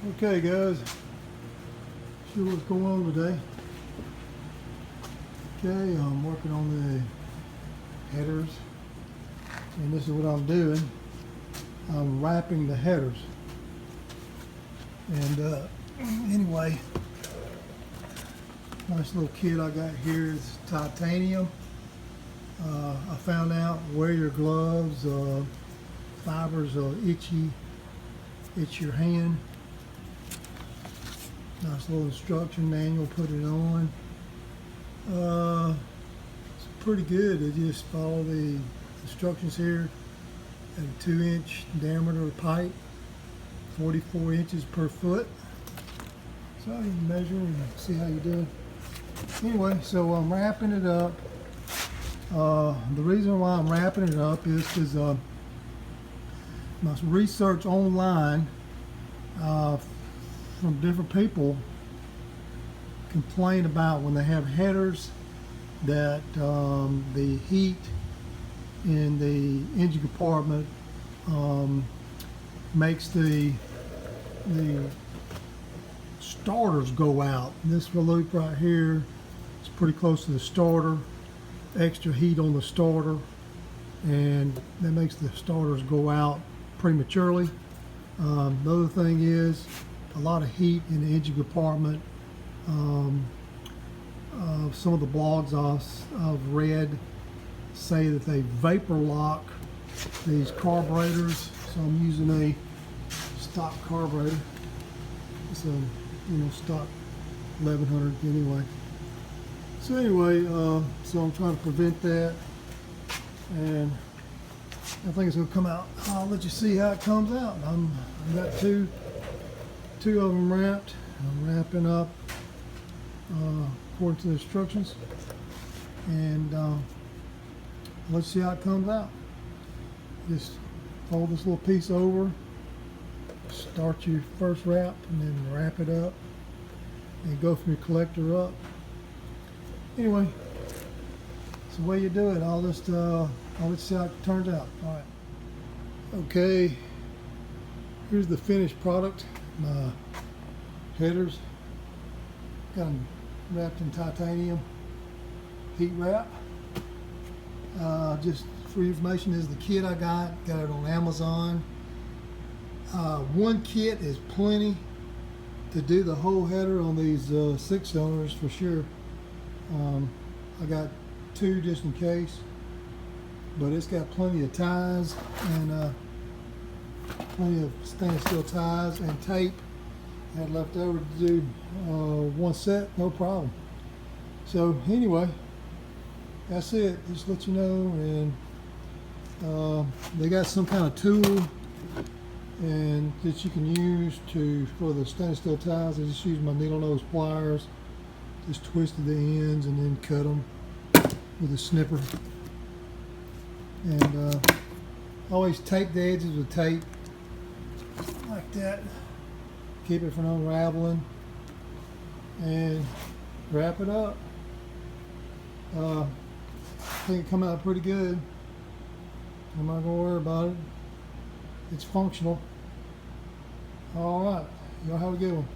Okay guys, see what's going on today. Okay, I'm working on the headers, and this is what I'm doing. I'm wrapping the headers. And anyway, nice little kit I got here is titanium. I found out wear your gloves, fibers will itch your hand. Nice little instruction manual, put it on. It's pretty good. They just follow the instructions here. At a 2-inch diameter pipe, 44 inches per foot. So you can measure and see how you do. Anyway, so I'm wrapping it up. The reason why I'm wrapping it up is because my research online from different people complain about when they have headers that the heat in the engine compartment makes the starters go out. And this loop right here is pretty close to the starter. Extra heat on the starter, and that makes the starters go out prematurely. The other thing is a lot of heat in the engine compartment. Some of the blogs I've read say that they vapor lock these carburetors. So I'm using a stock carburetor. It's a stock 1100 anyway. So anyway, so I'm trying to prevent that, and I think it's gonna come out. I'll let you see how it comes out. I've got two of them wrapped. I'm wrapping up according to the instructions, and let's see how it comes out. Just fold this little piece over, start your first wrap, and then wrap it up, and go from your collector up. Anyway, it's the way you do it. I'll let you see how it turns out. All right. Okay, here's the finished product. My headers, got them wrapped in titanium heat wrap. Just for your information, this is the kit I got it on Amazon. One kit is plenty to do the whole header on these 6-cylinders for sure. I got 2 just in case, but it's got plenty of ties and plenty of stainless steel ties and tape. I had left over to do 1 set, no problem. So anyway, that's it. Just let you know. And they got some kind of tool and that you can use for the stainless steel ties. I just use my needle nose pliers, just twisted the ends and then cut them with a snipper. And always tape the edges with tape like that. Keep it from unraveling, and wrap it up. I think it come out pretty good. I'm not gonna worry about it. It's functional. All right, y'all have a good one.